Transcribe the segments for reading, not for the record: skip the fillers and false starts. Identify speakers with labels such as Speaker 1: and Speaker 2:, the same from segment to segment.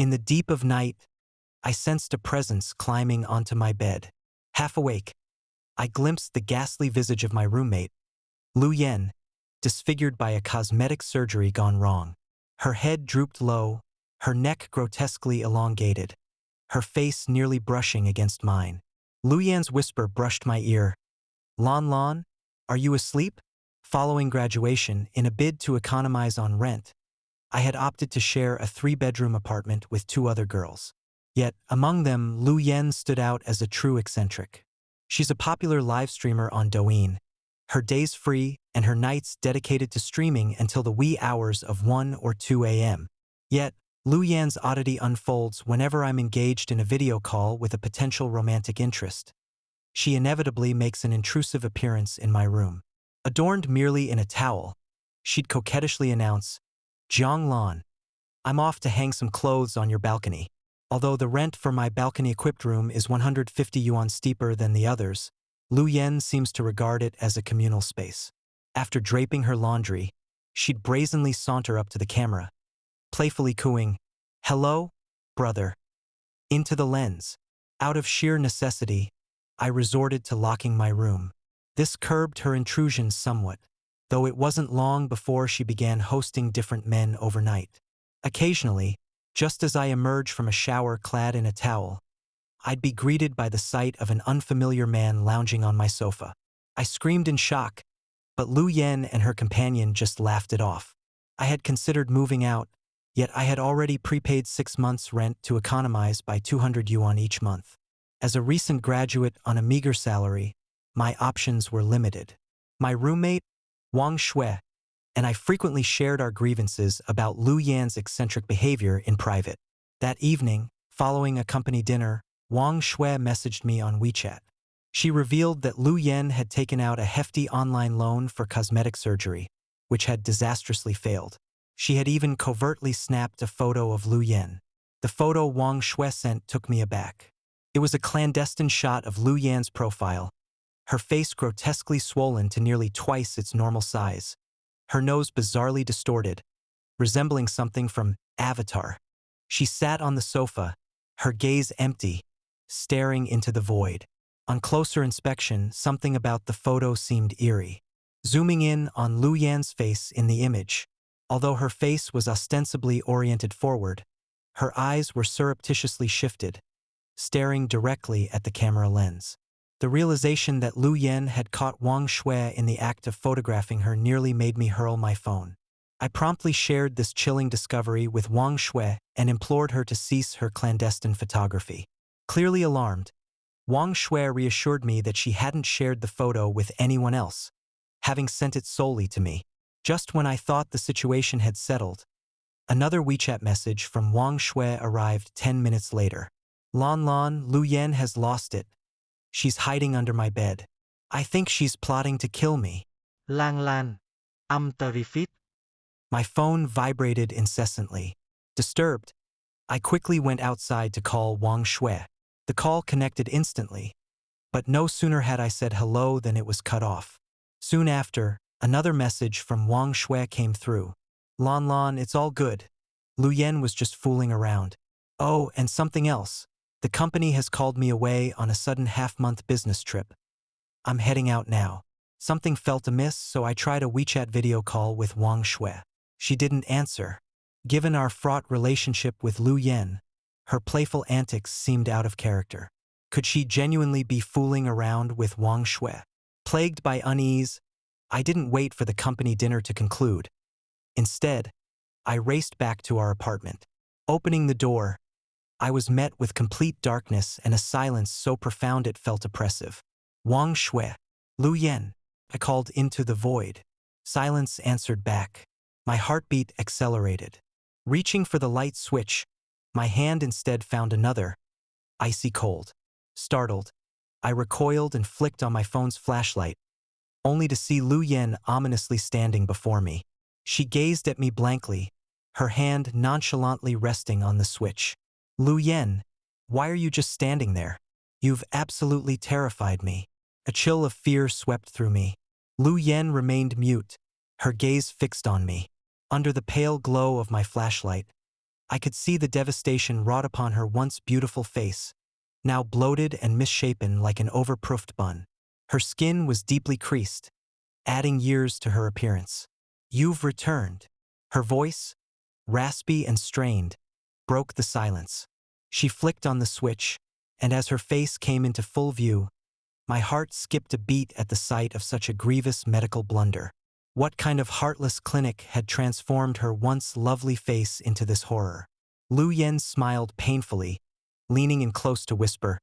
Speaker 1: In the deep of night, I sensed a presence climbing onto my bed. Half awake, I glimpsed the ghastly visage of my roommate, Lu Yen, disfigured by a cosmetic surgery gone wrong. Her head drooped low, her neck grotesquely elongated, her face nearly brushing against mine. Lu Yan's whisper brushed my ear. "Lon Lon, are you asleep?" Following graduation, in a bid to economize on rent, I had opted to share a 3-bedroom apartment with 2 other girls. Yet, among them, Lu Yen stood out as a true eccentric. She's a popular live streamer on Douyin, her days free and her nights dedicated to streaming until the wee hours of 1 or 2 a.m. Yet, Lu Yan's oddity unfolds whenever I'm engaged in a video call with a potential romantic interest. She inevitably makes an intrusive appearance in my room. Adorned merely in a towel, she'd coquettishly announce, "Jiang Lan, I'm off to hang some clothes on your balcony." Although the rent for my balcony-equipped room is 150 yuan steeper than the others, Lu Yen seems to regard it as a communal space. After draping her laundry, she'd brazenly saunter up to the camera, playfully cooing, "Hello, brother," into the lens. Out of sheer necessity, I resorted to locking my room. This curbed her intrusions somewhat, though it wasn't long before she began hosting different men overnight. Occasionally, just as I emerged from a shower clad in a towel, I'd be greeted by the sight of an unfamiliar man lounging on my sofa. I screamed in shock, but Lu Yen and her companion just laughed it off. I had considered moving out, yet I had already prepaid 6 months' rent to economize by 200 yuan each month. As a recent graduate on a meager salary, my options were limited. My roommate, Wang Shui, and I frequently shared our grievances about Lu Yan's eccentric behavior in private. That evening, following a company dinner, Wang Shui messaged me on WeChat. She revealed that Lu Yen had taken out a hefty online loan for cosmetic surgery, which had disastrously failed. She had even covertly snapped a photo of Lu Yen. The photo Wang Shui sent took me aback. It was a clandestine shot of Lu Yan's profile, her face grotesquely swollen to nearly twice its normal size, her nose bizarrely distorted, resembling something from Avatar. She sat on the sofa, her gaze empty, staring into the void. On closer inspection, something about the photo seemed eerie. Zooming in on Lu Yan's face in the image, although her face was ostensibly oriented forward, her eyes were surreptitiously shifted, staring directly at the camera lens. The realization that Lu Yen had caught Wang Shui in the act of photographing her nearly made me hurl my phone. I promptly shared this chilling discovery with Wang Shui and implored her to cease her clandestine photography. Clearly alarmed, Wang Shui reassured me that she hadn't shared the photo with anyone else, having sent it solely to me. Just when I thought the situation had settled, another WeChat message from Wang Shui arrived 10 minutes later. "Lon Lon, Lu Yen has lost it. She's hiding under my bed. I think she's plotting to kill me."
Speaker 2: Lan Lan, I'm terrified.
Speaker 1: My phone vibrated incessantly. Disturbed, I quickly went outside to call Wang Shui. The call connected instantly, but no sooner had I said hello than it was cut off. Soon after, another message from Wang Shui came through. "Lon Lon, it's all good. Lu Yen was just fooling around. Oh, and something else. The company has called me away on a sudden half-month business trip. I'm heading out now." Something felt amiss, so I tried a WeChat video call with Wang Shui. She didn't answer. Given our fraught relationship with Lu Yen, her playful antics seemed out of character. Could she genuinely be fooling around with Wang Shui? Plagued by unease, I didn't wait for the company dinner to conclude. Instead, I raced back to our apartment. Opening the door, I was met with complete darkness and a silence so profound it felt oppressive. "Wang Shui, Lu Yen," I called into the void. Silence answered back. My heartbeat accelerated. Reaching for the light switch, my hand instead found another, icy cold. Startled, I recoiled and flicked on my phone's flashlight, only to see Lu Yen ominously standing before me. She gazed at me blankly, her hand nonchalantly resting on the switch. "Lu Yen, why are you just standing there? You've absolutely terrified me." A chill of fear swept through me. Lu Yen remained mute, her gaze fixed on me. Under the pale glow of my flashlight, I could see the devastation wrought upon her once beautiful face, now bloated and misshapen like an overproofed bun. Her skin was deeply creased, adding years to her appearance. "You've returned." Her voice, raspy and strained, broke the silence. She flicked on the switch, and as her face came into full view, my heart skipped a beat at the sight of such a grievous medical blunder. What kind of heartless clinic had transformed her once lovely face into this horror? Lu Yen smiled painfully, leaning in close to whisper,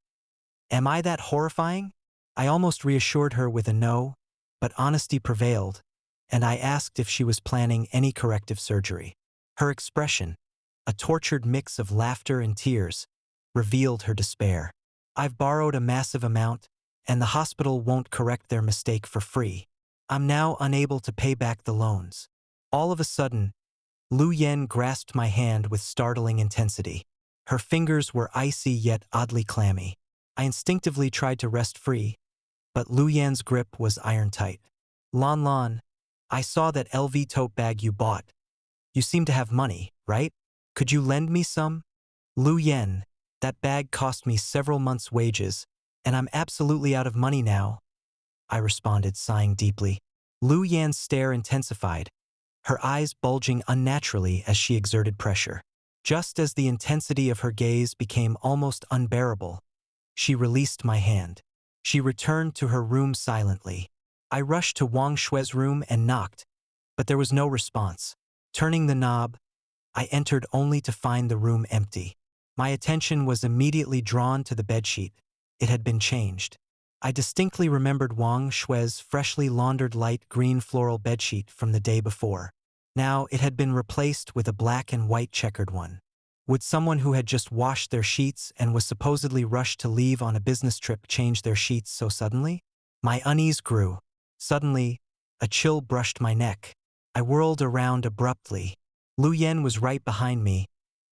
Speaker 1: "Am I that horrifying?" I almost reassured her with a no, but honesty prevailed, and I asked if she was planning any corrective surgery. Her expression, a tortured mix of laughter and tears, revealed her despair. "I've borrowed a massive amount, and the hospital won't correct their mistake for free. I'm now unable to pay back the loans." All of a sudden, Lu Yen grasped my hand with startling intensity. Her fingers were icy yet oddly clammy. I instinctively tried to wrest free, but Lu Yan's grip was iron-tight. "Lon Lon, I saw that LV tote bag you bought. You seem to have money, right? Could you lend me some?" "Lu Yen, that bag cost me several months' wages, and I'm absolutely out of money now," I responded, sighing deeply. Lu Yan's stare intensified, her eyes bulging unnaturally as she exerted pressure. Just as the intensity of her gaze became almost unbearable, she released my hand. She returned to her room silently. I rushed to Wang Shue's room and knocked, but there was no response. Turning the knob, I entered only to find the room empty. My attention was immediately drawn to the bedsheet. It had been changed. I distinctly remembered Wang Shue's freshly laundered light green floral bedsheet from the day before. Now it had been replaced with a black and white checkered one. Would someone who had just washed their sheets and was supposedly rushed to leave on a business trip change their sheets so suddenly? My unease grew. Suddenly, a chill brushed my neck. I whirled around abruptly. Lu Yen was right behind me,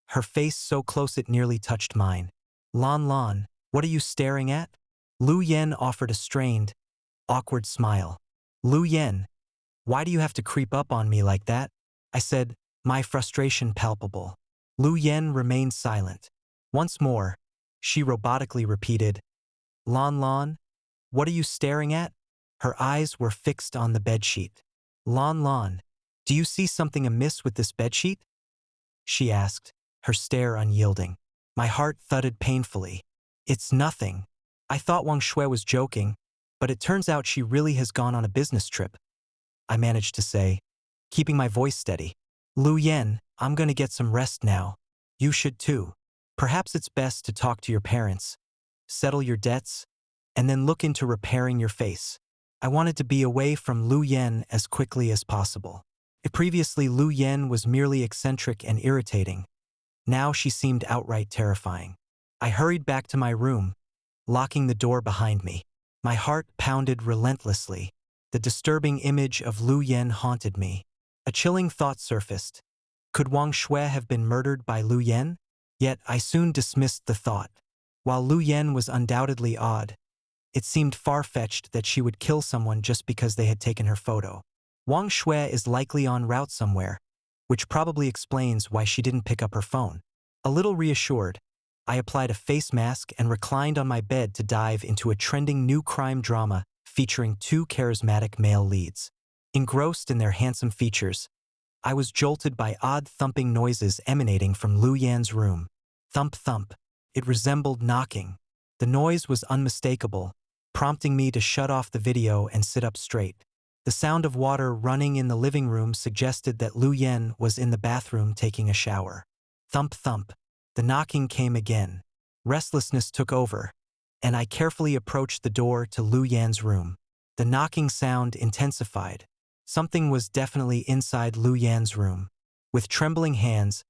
Speaker 1: her face so close it nearly touched mine. "Lon Lon, what are you staring at?" Lu Yen offered a strained, awkward smile. "Lu Yen, why do you have to creep up on me like that?" I said, my frustration palpable. Lu Yen remained silent. Once more, she robotically repeated, "Lon Lon, what are you staring at?" Her eyes were fixed on the bedsheet. "Lon Lon, do you see something amiss with this bedsheet?" she asked, her stare unyielding. My heart thudded painfully. "It's nothing." I thought Wang Shui was joking, but it turns out she really has gone on a business trip, I managed to say, keeping my voice steady. "Lu Yen, I'm gonna get some rest now. You should too. Perhaps it's best to talk to your parents, settle your debts, and then look into repairing your face." I wanted to be away from Lu Yen as quickly as possible. Previously, Lu Yen was merely eccentric and irritating. Now she seemed outright terrifying. I hurried back to my room, locking the door behind me. My heart pounded relentlessly. The disturbing image of Lu Yen haunted me. A chilling thought surfaced. Could Wang Shui have been murdered by Lu Yen? Yet I soon dismissed the thought. While Lu Yen was undoubtedly odd, it seemed far-fetched that she would kill someone just because they had taken her photo. Wang Shui is likely en route somewhere, which probably explains why she didn't pick up her phone. A little reassured, I applied a face mask and reclined on my bed to dive into a trending new crime drama featuring two charismatic male leads. Engrossed in their handsome features, I was jolted by odd thumping noises emanating from Lu Yan's room. Thump thump. It resembled knocking. The noise was unmistakable, prompting me to shut off the video and sit up straight. The sound of water running in the living room suggested that Lu Yen was in the bathroom taking a shower. Thump thump. The knocking came again. Restlessness took over, and I carefully approached the door to Lu Yan's room. The knocking sound intensified. Something was definitely inside Lu Yan's room. With trembling hands,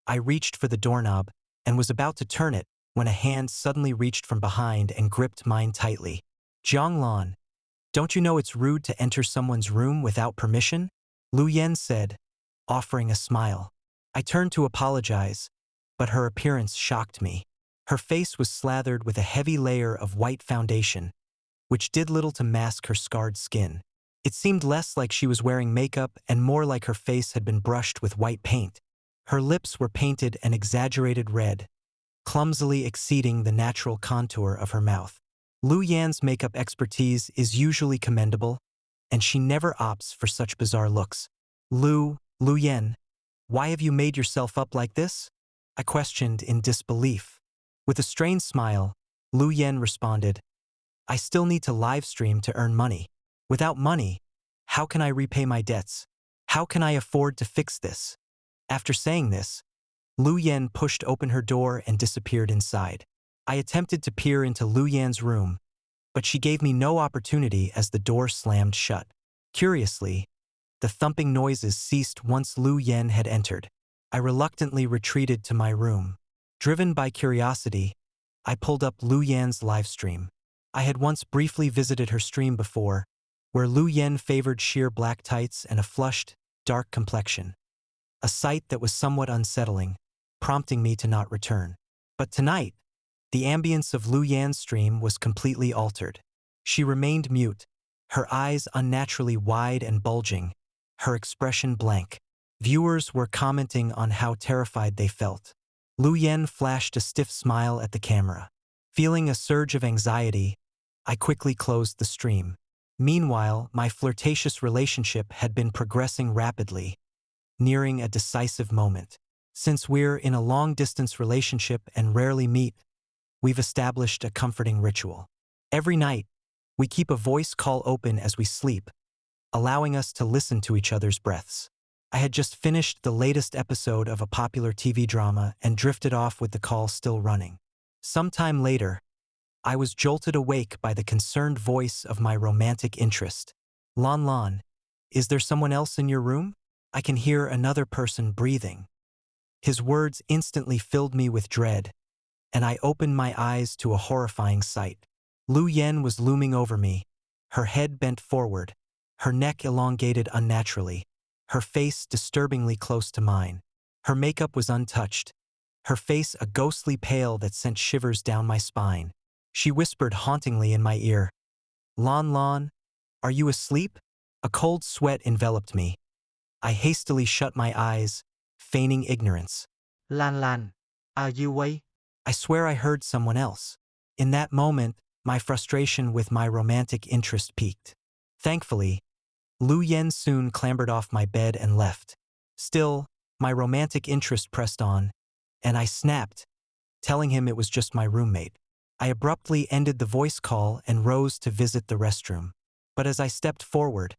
Speaker 1: I reached for the doorknob and was about to turn it when a hand suddenly reached from behind and gripped mine tightly. "Jianglan, don't you know it's rude to enter someone's room without permission?" Lu Yen said, offering a smile. I turned to apologize, but her appearance shocked me. Her face was slathered with a heavy layer of white foundation, which did little to mask her scarred skin. It seemed less like she was wearing makeup and more like her face had been brushed with white paint. Her lips were painted an exaggerated red, clumsily exceeding the natural contour of her mouth. Lu Yan's makeup expertise is usually commendable, and she never opts for such bizarre looks. Lu Yan, why have you made yourself up like this? I questioned in disbelief. With a strained smile, Lu Yan responded, I still need to live stream to earn money. Without money, how can I repay my debts? How can I afford to fix this? After saying this, Lu Yan pushed open her door and disappeared inside. I attempted to peer into Lu Yan's room, but she gave me no opportunity as the door slammed shut. Curiously, the thumping noises ceased once Lu Yan had entered. I reluctantly retreated to my room. Driven by curiosity, I pulled up Lu Yan's livestream. I had once briefly visited her stream before, where Lu Yan favored sheer black tights and a flushed, dark complexion. A sight that was somewhat unsettling, prompting me to not return. But tonight, the ambience of Lu Yan's stream was completely altered. She remained mute, her eyes unnaturally wide and bulging, her expression blank. Viewers were commenting on how terrified they felt. Lu Yan flashed a stiff smile at the camera. Feeling a surge of anxiety, I quickly closed the stream. Meanwhile, my flirtatious relationship had been progressing rapidly, nearing a decisive moment. Since we're in a long-distance relationship and rarely meet, we've established a comforting ritual. Every night, we keep a voice call open as we sleep, allowing us to listen to each other's breaths. I had just finished the latest episode of a popular TV drama and drifted off with the call still running. Sometime later, I was jolted awake by the concerned voice of my romantic interest. Lan, is there someone else in your room? I can hear another person breathing. His words instantly filled me with dread, and I opened my eyes to a horrifying sight. Lu Yan was looming over me, her head bent forward, her neck elongated unnaturally, her face disturbingly close to mine. Her makeup was untouched, her face a ghostly pale that sent shivers down my spine. She whispered hauntingly in my ear, Lan, are you asleep? A cold sweat enveloped me. I hastily shut my eyes, feigning ignorance.
Speaker 2: Lan, are you awake?
Speaker 1: I swear I heard someone else. In that moment, my frustration with my romantic interest peaked. Thankfully, Lu Yan soon clambered off my bed and left. Still, my romantic interest pressed on, and I snapped, telling him it was just my roommate. I abruptly ended the voice call and rose to visit the restroom. But as I stepped forward,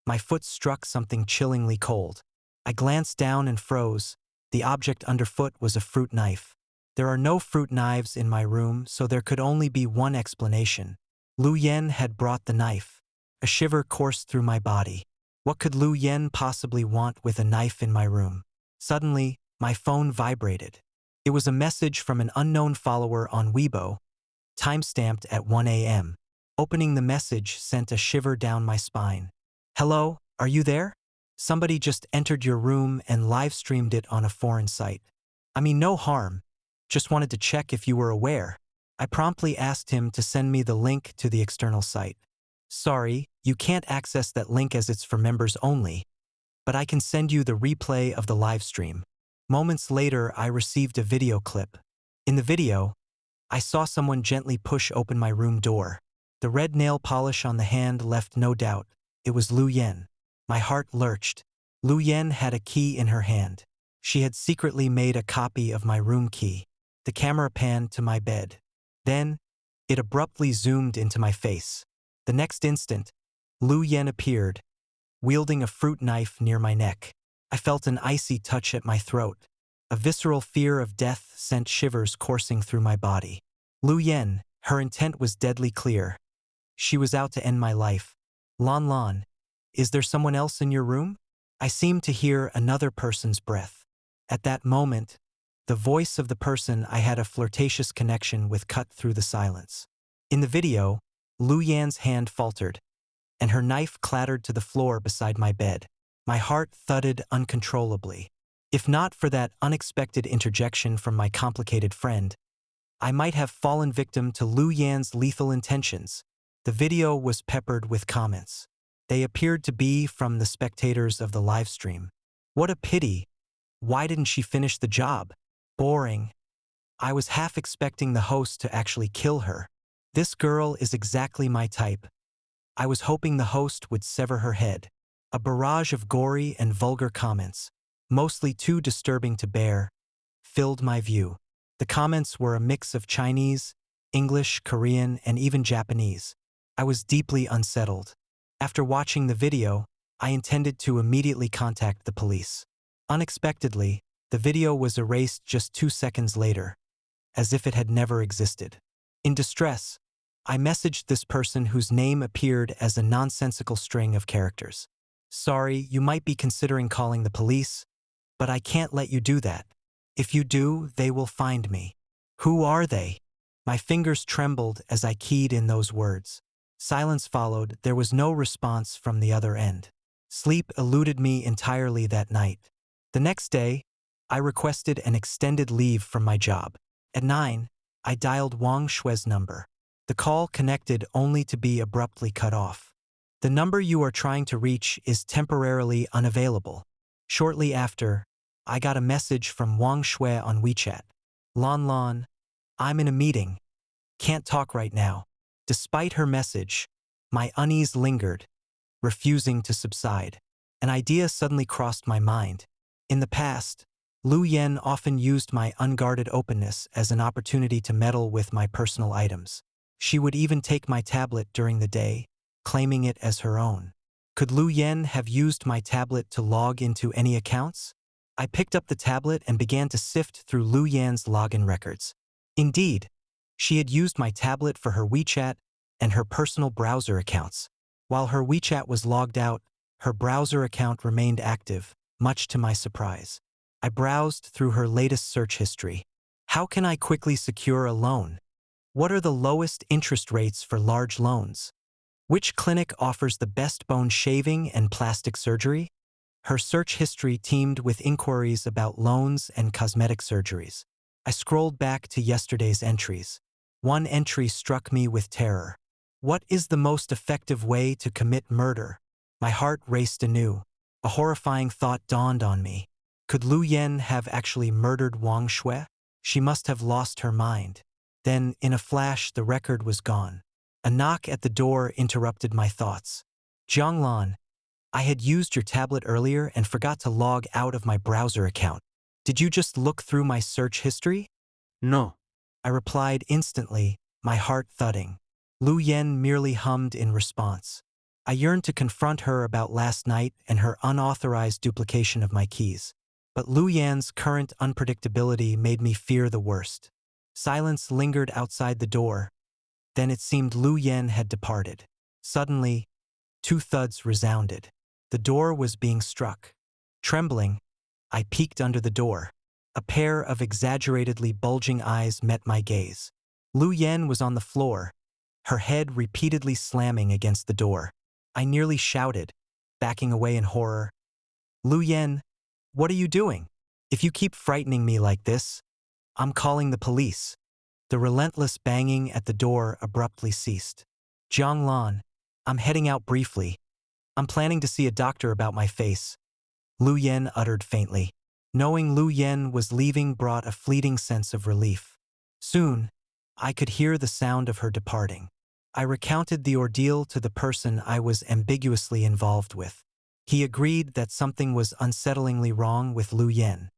Speaker 1: my foot struck something chillingly cold. I glanced down and froze. The object underfoot was a fruit knife. There are no fruit knives in my room, so there could only be one explanation. Lu Yan had brought the knife. A shiver coursed through my body. What could Lu Yan possibly want with a knife in my room? Suddenly, my phone vibrated. It was a message from an unknown follower on Weibo, timestamped at 1 a.m. Opening the message sent a shiver down my spine. Hello, are you there? Somebody just entered your room and live-streamed it on a foreign site. I mean, no harm. Just wanted to check if you were aware. I promptly asked him to send me the link to the external site. Sorry, you can't access that link as it's for members only, but I can send you the replay of the live stream. Moments later, I received a video clip. In the video, I saw someone gently push open my room door. The red nail polish on the hand left no doubt. It was Lu Yan. My heart lurched. Lu Yan had a key in her hand. She had secretly made a copy of my room key. The camera panned to my bed. Then, it abruptly zoomed into my face. The next instant, Lu Yan appeared, wielding a fruit knife near my neck. I felt an icy touch at my throat. A visceral fear of death sent shivers coursing through my body. Lu Yan, her intent was deadly clear. She was out to end my life. Lan, is there someone else in your room? I seemed to hear another person's breath. At that moment, the voice of the person I had a flirtatious connection with cut through the silence. In the video, Lu Yan's hand faltered, and her knife clattered to the floor beside my bed. My heart thudded uncontrollably. If not for that unexpected interjection from my complicated friend, I might have fallen victim to Lu Yan's lethal intentions. The video was peppered with comments. They appeared to be from the spectators of the livestream. What a pity. Why didn't she finish the job? Boring. I was half expecting the host to actually kill her. This girl is exactly my type. I was hoping the host would sever her head. A barrage of gory and vulgar comments, mostly too disturbing to bear, filled my view. The comments were a mix of Chinese, English, Korean, and even Japanese. I was deeply unsettled. After watching the video, I intended to immediately contact the police. Unexpectedly, the video was erased just 2 seconds later, as if it had never existed. In distress, I messaged this person whose name appeared as a nonsensical string of characters. Sorry, you might be considering calling the police, but I can't let you do that. If you do, they will find me. Who are they? My fingers trembled as I keyed in those words. Silence followed. There was no response from the other end. Sleep eluded me entirely that night. The next day, I requested an extended leave from my job. At 9, I dialed Wang Shue's number. The call connected only to be abruptly cut off. The number you are trying to reach is temporarily unavailable. Shortly after, I got a message from Wang Shui on WeChat. Lon Lon, I'm in a meeting. Can't talk right now. Despite her message, my unease lingered, refusing to subside. An idea suddenly crossed my mind. In the past, Lu Yan often used my unguarded openness as an opportunity to meddle with my personal items. She would even take my tablet during the day, claiming it as her own. Could Lu Yan have used my tablet to log into any accounts? I picked up the tablet and began to sift through Lu Yan's login records. Indeed, she had used my tablet for her WeChat and her personal browser accounts. While her WeChat was logged out, her browser account remained active, much to my surprise. I browsed through her latest search history. How can I quickly secure a loan? What are the lowest interest rates for large loans? Which clinic offers the best bone shaving and plastic surgery? Her search history teemed with inquiries about loans and cosmetic surgeries. I scrolled back to yesterday's entries. One entry struck me with terror. What is the most effective way to commit murder? My heart raced anew. A horrifying thought dawned on me. Could Lu Yan have actually murdered Wang Shui? She must have lost her mind. Then, in a flash, the record was gone. A knock at the door interrupted my thoughts. Jianglan, I had used your tablet earlier and forgot to log out of my browser account. Did you just look through my search history?
Speaker 2: No.
Speaker 1: I replied instantly, my heart thudding. Lu Yan merely hummed in response. I yearned to confront her about last night and her unauthorized duplication of my keys. But Lu Yan's current unpredictability made me fear the worst. Silence lingered outside the door. Then it seemed Lu Yan had departed. Suddenly, 2 thuds resounded. The door was being struck. Trembling, I peeked under the door. A pair of exaggeratedly bulging eyes met my gaze. Lu Yan was on the floor, her head repeatedly slamming against the door. I nearly shouted, backing away in horror. Lu Yan, what are you doing? If you keep frightening me like this, I'm calling the police. The relentless banging at the door abruptly ceased. Jianglan, I'm heading out briefly. I'm planning to see a doctor about my face. Lu Yan uttered faintly. Knowing Lu Yan was leaving brought a fleeting sense of relief. Soon, I could hear the sound of her departing. I recounted the ordeal to the person I was ambiguously involved with. He agreed that something was unsettlingly wrong with Lu Yan.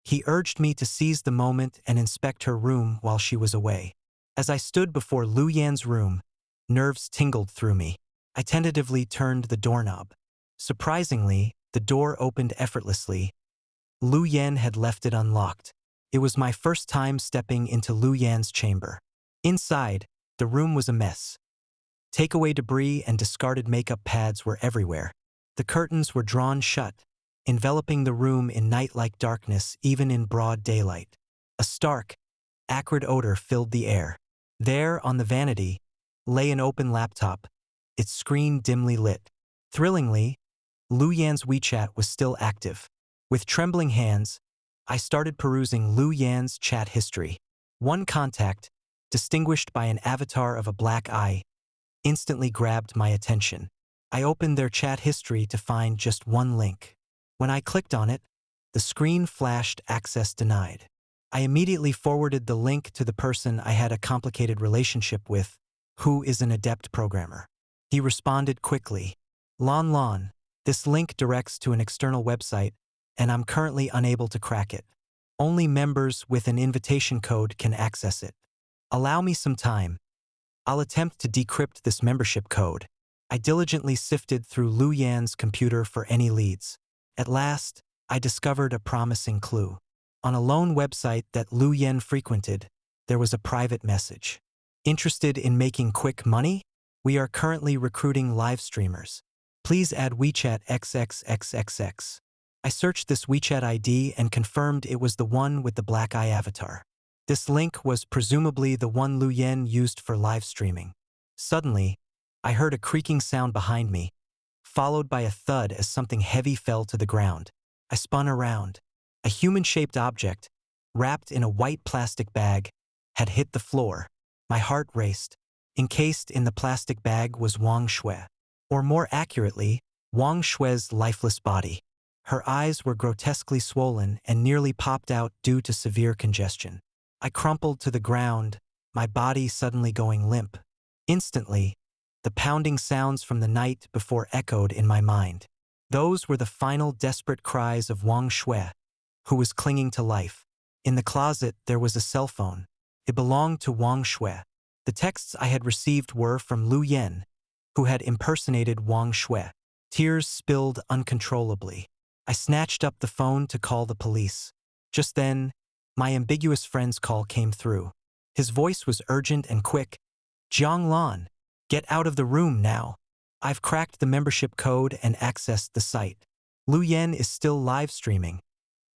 Speaker 1: He urged me to seize the moment and inspect her room while she was away. As I stood before Lu Yan's room, nerves tingled through me. I tentatively turned the doorknob. Surprisingly, the door opened effortlessly. Lu Yan had left it unlocked. It was my first time stepping into Lu Yan's chamber. Inside, the room was a mess. Takeaway debris and discarded makeup pads were everywhere. The curtains were drawn shut, enveloping the room in night-like darkness even in broad daylight. A stark, acrid odor filled the air. There, on the vanity, lay an open laptop, its screen dimly lit. Thrillingly, Lu Yan's WeChat was still active. With trembling hands, I started perusing Lu Yan's chat history. One contact, distinguished by an avatar of a black eye, instantly grabbed my attention. I opened their chat history to find just one link. When I clicked on it, The screen flashed access denied. I immediately forwarded the link to the person I had a complicated relationship with, who is an adept programmer. He responded quickly. Lon, this link directs to an external website, and I'm currently unable to crack it. Only members with an invitation code can access it. Allow me some time. I'll attempt to decrypt this membership code. I diligently sifted through Lu Yan's computer for any leads. At last, I discovered a promising clue. On a loan website that Lu Yan frequented, there was a private message. Interested in making quick money? We are currently recruiting live streamers. Please add WeChat XXXXX. I searched this WeChat ID and confirmed it was the one with the black eye avatar. This link was presumably the one Lu Yan used for live streaming. Suddenly, I heard a creaking sound behind me, followed by a thud as something heavy fell to the ground. I spun around. A human-shaped object, wrapped in a white plastic bag, had hit the floor. My heart raced. Encased in the plastic bag was Wang Shui, or more accurately, Wang Shui's lifeless body. Her eyes were grotesquely swollen and nearly popped out due to severe congestion. I crumpled to the ground, my body suddenly going limp. Instantly, the pounding sounds from the night before echoed in my mind. Those were the final desperate cries of Wang Shui, who was clinging to life. In the closet, there was a cell phone. It belonged to Wang Shui. The texts I had received were from Lu Yan, who had impersonated Wang Shui. Tears spilled uncontrollably. I snatched up the phone to call the police. Just then, my ambiguous friend's call came through. His voice was urgent and quick. Jianglan, get out of the room now. I've cracked the membership code and accessed the site. Lu Yan is still live streaming.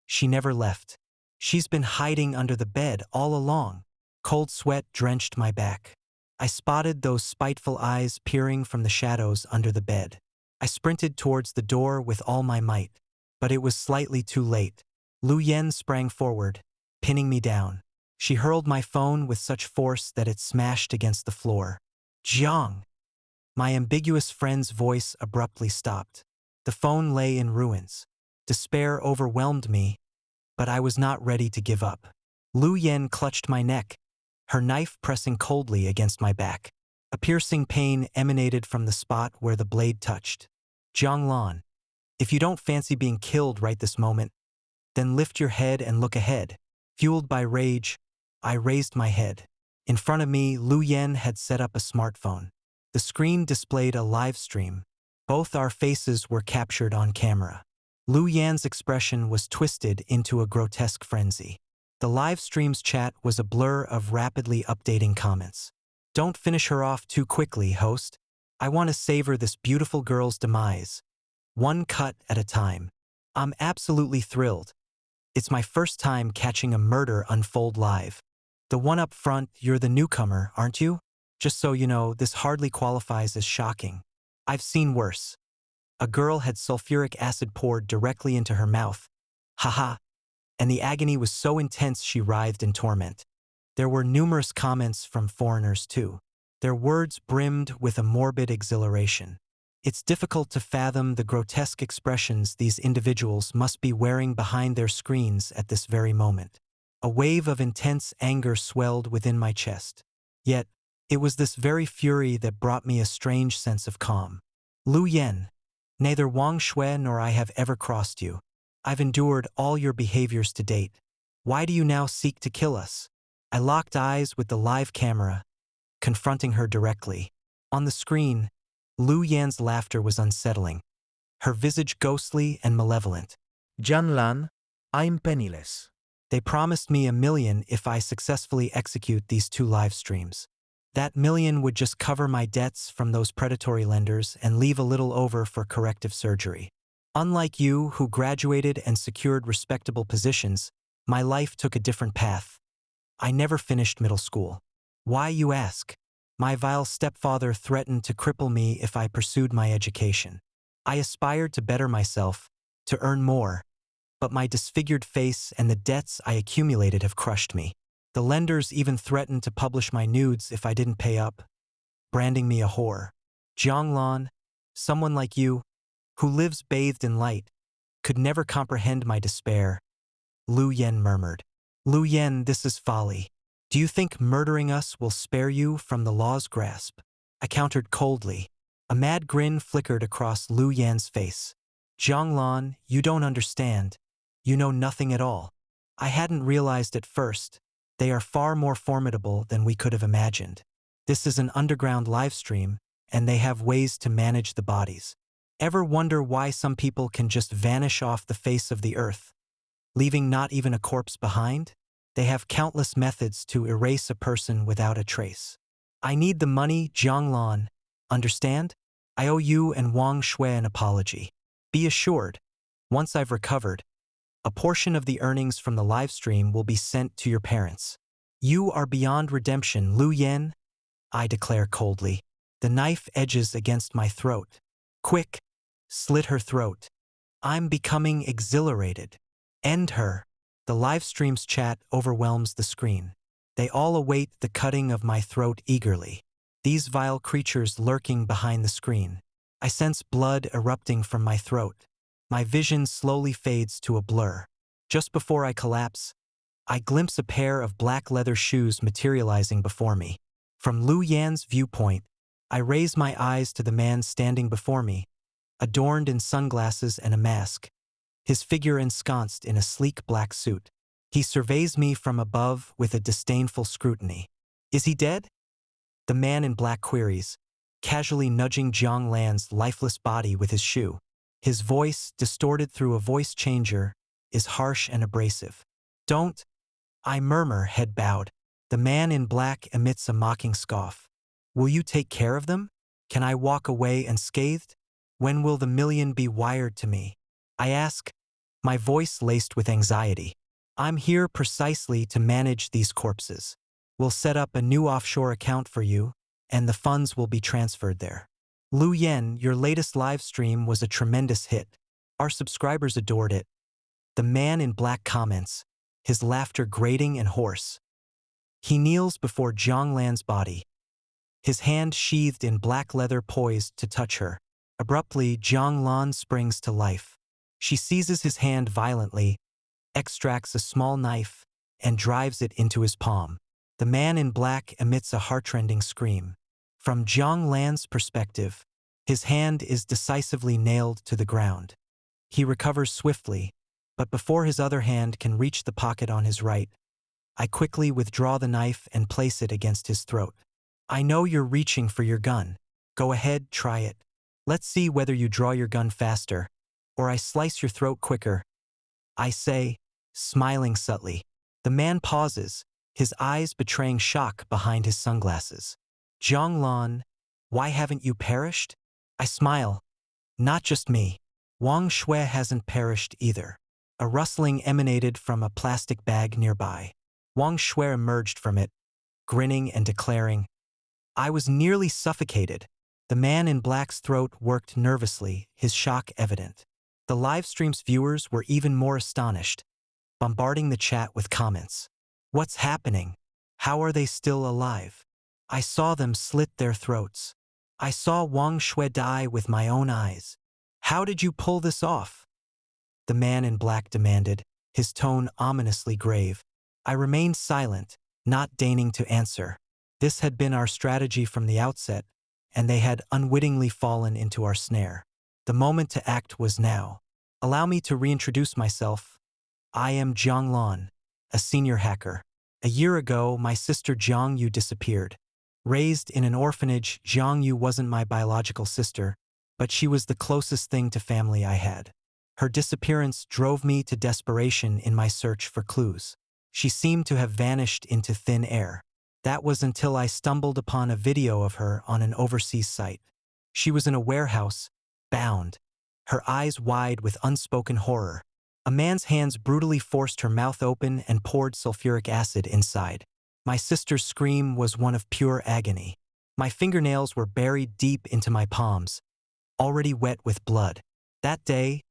Speaker 1: She never left. She's been hiding under the bed all along. Cold sweat drenched my back. I spotted those spiteful eyes peering from the shadows under the bed. I sprinted towards the door with all my might, but it was slightly too late. Lu Yan sprang forward, pinning me down. She hurled my phone with such force that it smashed against the floor. Jiang! My ambiguous friend's voice abruptly stopped. The phone lay in ruins. Despair overwhelmed me, but I was not ready to give up. Lu Yan clutched my neck, her knife pressing coldly against my back. A piercing pain emanated from the spot where the blade touched. Jianglan, if you don't fancy being killed right this moment, then lift your head and look ahead. Fueled by rage, I raised my head. In front of me, Lu Yan had set up a smartphone. The screen displayed a live stream. Both our faces were captured on camera. Lu Yan's expression was twisted into a grotesque frenzy. The live stream's chat was a blur of rapidly updating comments. Don't finish her off too quickly, host. I want to savor this beautiful girl's demise. One cut at a time. I'm absolutely thrilled. It's my first time catching a murder unfold live. The one up front, you're the newcomer, aren't you? Just so you know, this hardly qualifies as shocking. I've seen worse. A girl had sulfuric acid poured directly into her mouth. Haha. And the agony was so intense she writhed in torment. There were numerous comments from foreigners too. Their words brimmed with a morbid exhilaration. It's difficult to fathom the grotesque expressions these individuals must be wearing behind their screens at this very moment. A wave of intense anger swelled within my chest. Yet, it was this very fury that brought me a strange sense of calm. Lu Yan, neither Wang Shui nor I have ever crossed you. I've endured all your behaviors to date. Why do you now seek to kill us? I locked eyes with the live camera, confronting her directly. On the screen, Lu Yan's laughter was unsettling, her visage ghostly and malevolent.
Speaker 2: Jianglan, I'm penniless.
Speaker 1: They promised me $1 million if I successfully execute these 2 live streams. That $1 million would just cover my debts from those predatory lenders and leave a little over for corrective surgery. Unlike you, who graduated and secured respectable positions, my life took a different path. I never finished middle school. Why, you ask? My vile stepfather threatened to cripple me if I pursued my education. I aspired to better myself, to earn more, but my disfigured face and the debts I accumulated have crushed me. The lenders even threatened to publish my nudes if I didn't pay up, branding me a whore. Jianglan, someone like you, who lives bathed in light, could never comprehend my despair. Lu Yen murmured. Lu Yen, this is folly. Do you think murdering us will spare you from the law's grasp? I countered coldly. A mad grin flickered across Lu Yan's face. Zhonglan, you don't understand. You know nothing at all. I hadn't realized at first. They are far more formidable than we could have imagined. This is an underground live stream, and they have ways to manage the bodies. Ever wonder why some people can just vanish off the face of the earth, leaving not even a corpse behind? They have countless methods to erase a person without a trace. I need the money, Zhonglan. Understand? I owe you and Wang Shui an apology. Be assured, once I've recovered, a portion of the earnings from the live stream will be sent to your parents. You are beyond redemption, Lu Yen, I declare coldly. The knife edges against my throat. Quick, slit her throat. I'm becoming exhilarated. End her. The live stream's chat overwhelms the screen. They all await the cutting of my throat eagerly. These vile creatures lurking behind the screen. I sense blood erupting from my throat. My vision slowly fades to a blur. Just before I collapse, I glimpse a pair of black leather shoes materializing before me. From Lu Yan's viewpoint, I raise my eyes to the man standing before me, adorned in sunglasses and a mask, his figure ensconced in a sleek black suit. He surveys me from above with a disdainful scrutiny. Is he dead? The man in black queries, casually nudging Zhang Lan's lifeless body with his shoe. His voice, distorted through a voice changer, is harsh and abrasive. Don't, I murmur, head bowed. The man in black emits a mocking scoff. Will you take care of them? Can I walk away unscathed? When will the million be wired to me? I ask, my voice laced with anxiety. I'm here precisely to manage these corpses. We'll set up a new offshore account for you, and the funds will be transferred there. Lu Yen, your latest live stream was a tremendous hit. Our subscribers adored it. The man in black comments, his laughter grating and hoarse. He kneels before Zhang Lan's body, his hand sheathed in black leather poised to touch her. Abruptly, Zhang Lan springs to life. She seizes his hand violently, extracts a small knife, and drives it into his palm. The man in black emits a heartrending scream. From Zhang Lan's perspective, his hand is decisively nailed to the ground. He recovers swiftly, but before his other hand can reach the pocket on his right, I quickly withdraw the knife and place it against his throat. I know you're reaching for your gun. Go ahead, try it. Let's see whether you draw your gun faster, or I slice your throat quicker. I say, smiling subtly. The man pauses, his eyes betraying shock behind his sunglasses. Zhang Lan, why haven't you perished? I smile. Not just me. Wang Shui hasn't perished either. A rustling emanated from a plastic bag nearby. Wang Shui emerged from it, grinning and declaring, I was nearly suffocated. The man in black's throat worked nervously, his shock evident. The live stream's viewers were even more astonished, bombarding the chat with comments. What's happening? How are they still alive? I saw them slit their throats. I saw Wang Shui die with my own eyes. How did you pull this off? The man in black demanded, his tone ominously grave. I remained silent, not deigning to answer. This had been our strategy from the outset, and they had unwittingly fallen into our snare. The moment to act was now. Allow me to reintroduce myself. I am Zhang Lan, a senior hacker. A year ago, my sister Zhang Yu disappeared. Raised in an orphanage, Zhang Yu wasn't my biological sister, but she was the closest thing to family I had. Her disappearance drove me to desperation in my search for clues. She seemed to have vanished into thin air. That was until I stumbled upon a video of her on an overseas site. She was in a warehouse, bound, her eyes wide with unspoken horror. A man's hands brutally forced her mouth open and poured sulfuric acid inside. My sister's scream was one of pure agony. My fingernails were buried deep into my palms, already wet with blood. That day,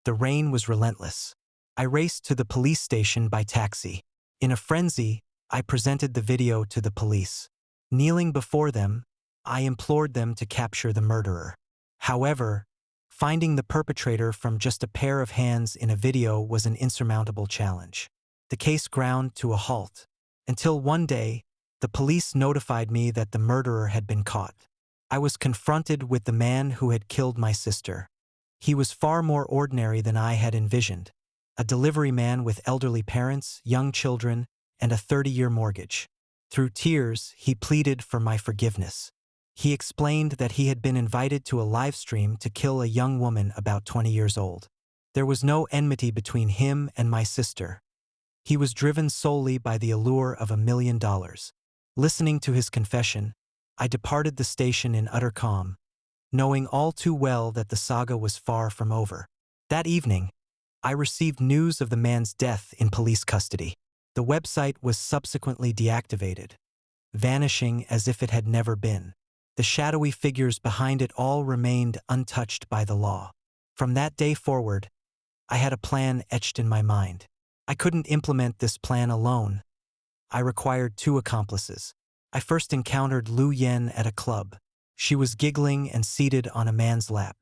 Speaker 1: the rain was relentless. I raced to the police station by taxi. In a frenzy, I presented the video to the police. Kneeling before them, I implored them to capture the murderer. However, Finding the perpetrator from just a pair of hands in a video was an insurmountable challenge. The case ground to a halt, until one day, the police notified me that the murderer had been caught. I was confronted with the man who had killed my sister. He was far more ordinary than I had envisioned. A delivery man with elderly parents, young children, and a 30-year mortgage. Through tears, he pleaded for my forgiveness. He explained that he had been invited to a live stream to kill a young woman about 20 years old. There was no enmity between him and my sister. He was driven solely by the allure of $1 million. Listening to his confession, I departed the station in utter calm, knowing all too well that the saga was far from over. That evening, I received news of the man's death in police custody. The website was subsequently deactivated, vanishing as if it had never been. The shadowy figures behind it all remained untouched by the law. From that day forward, I had a plan etched in my mind. I couldn't implement this plan alone. I required 2 accomplices. I first encountered Lu Yen at a club. She was giggling and seated on a man's lap.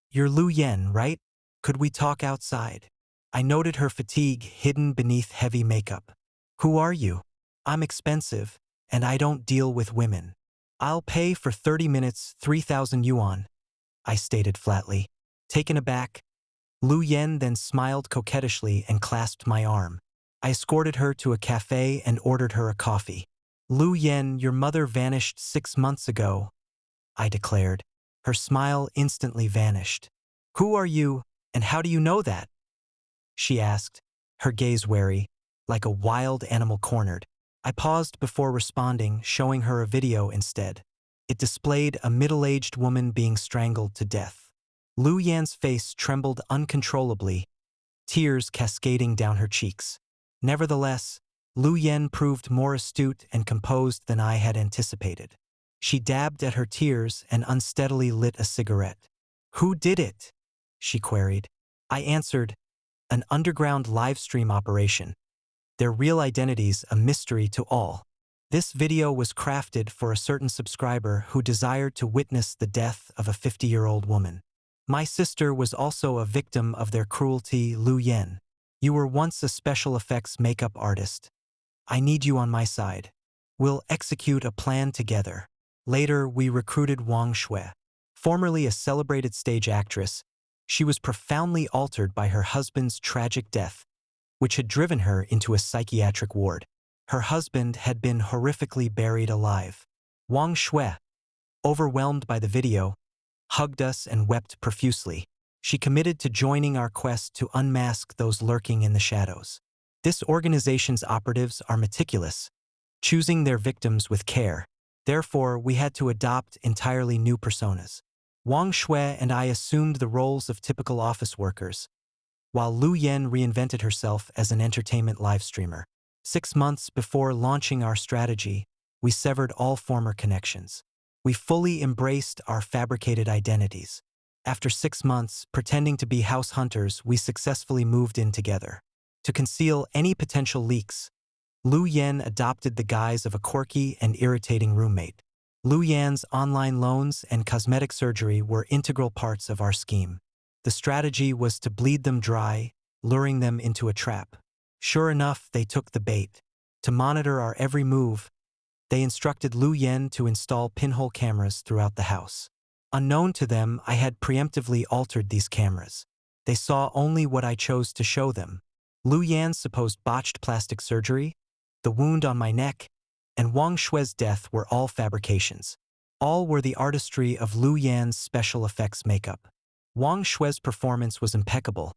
Speaker 1: "You're Lu Yen, right? Could we talk outside?" I noted her fatigue hidden beneath heavy makeup. "Who are you?" "I'm expensive, and I don't deal with women." "I'll pay for 30 minutes, 3,000 yuan, I stated flatly. Taken aback, Lu Yen then smiled coquettishly and clasped my arm. I escorted her to a cafe and ordered her a coffee. "Lu Yen, your mother vanished 6 months ago," I declared. Her smile instantly vanished. "Who are you, and how do you know that?" she asked, her gaze wary, like a wild animal cornered. I paused before responding, showing her a video instead. It displayed a middle-aged woman being strangled to death. Lu Yan's face trembled uncontrollably, tears cascading down her cheeks. Nevertheless, Lu Yan proved more astute and composed than I had anticipated. She dabbed at her tears and unsteadily lit a cigarette. "Who did it?" she queried. I answered, "An underground live-stream operation. Their real identities a mystery to all." This video was crafted for a certain subscriber who desired to witness the death of a 50-year-old woman. "My sister was also a victim of their cruelty, Lu Yan. You were once a special effects makeup artist. I need you on my side. We'll execute a plan together." Later, we recruited Wang Shui. Formerly a celebrated stage actress, she was profoundly altered by her husband's tragic death, which had driven her into a psychiatric ward. Her husband had been horrifically buried alive. Wang Shui, overwhelmed by the video, hugged us and wept profusely. She committed to joining our quest to unmask those lurking in the shadows. This organization's operatives are meticulous, choosing their victims with care. Therefore, we had to adopt entirely new personas. Wang Shui and I assumed the roles of typical office workers, while Lu Yan reinvented herself as an entertainment live streamer. 6 months before launching our strategy, we severed all former connections. We fully embraced our fabricated identities. After 6 months, pretending to be house hunters, we successfully moved in together. To conceal any potential leaks, Lu Yan adopted the guise of a quirky and irritating roommate. Lu Yan's online loans and cosmetic surgery were integral parts of our scheme. The strategy was to bleed them dry, luring them into a trap. Sure enough, they took the bait. To monitor our every move, they instructed Lu Yan to install pinhole cameras throughout the house. Unknown to them, I had preemptively altered these cameras. They saw only what I chose to show them. Lu Yan's supposed botched plastic surgery, the wound on my neck, and Wang Shui's death were all fabrications. All were the artistry of Lu Yan's special effects makeup. Wang Shui's performance was impeccable.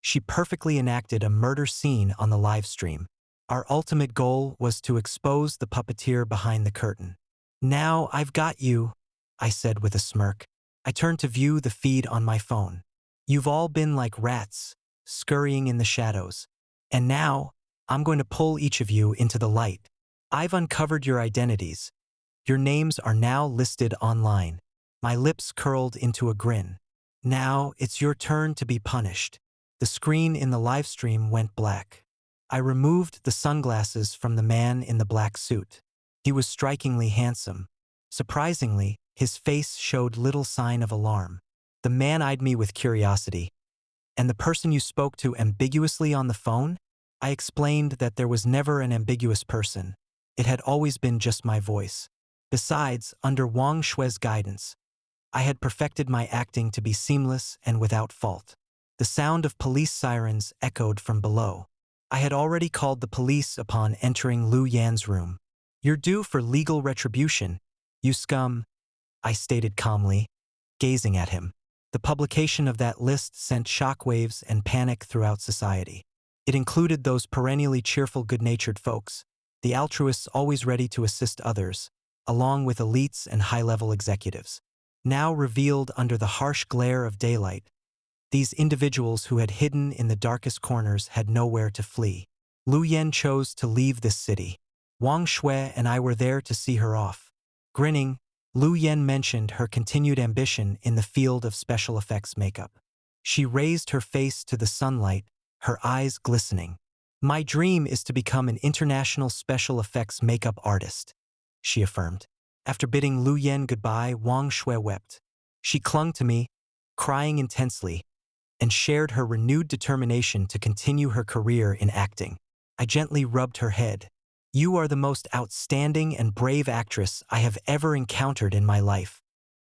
Speaker 1: She perfectly enacted a murder scene on the live stream. Our ultimate goal was to expose the puppeteer behind the curtain. "Now I've got you," I said with a smirk. I turned to view the feed on my phone. "You've all been like rats, scurrying in the shadows. And now, I'm going to pull each of you into the light. I've uncovered your identities. Your names are now listed online." My lips curled into a grin. "Now, it's your turn to be punished." The screen in the live stream went black. I removed the sunglasses from the man in the black suit. He was strikingly handsome. Surprisingly, his face showed little sign of alarm. The man eyed me with curiosity. And the person you spoke to ambiguously on the phone? I explained that there was never an ambiguous person. It had always been just my voice. Besides, under Wang Shui's guidance, I had perfected my acting to be seamless and without fault. The sound of police sirens echoed from below. I had already called the police upon entering Lu Yan's room. "You're due for legal retribution, you scum," I stated calmly, gazing at him. The publication of that list sent shockwaves and panic throughout society. It included those perennially cheerful, good-natured folks, the altruists always ready to assist others, along with elites and high-level executives. Now revealed under the harsh glare of daylight, these individuals who had hidden in the darkest corners had nowhere to flee. Lu Yan chose to leave this city. Wang Shui and I were there to see her off. Grinning, Lu Yan mentioned her continued ambition in the field of special effects makeup. She raised her face to the sunlight, her eyes glistening. "My dream is to become an international special effects makeup artist," she affirmed. After bidding Lu Yan goodbye, Wang Shui wept. She clung to me, crying intensely, and shared her renewed determination to continue her career in acting. I gently rubbed her head. "You are the most outstanding and brave actress I have ever encountered in my life."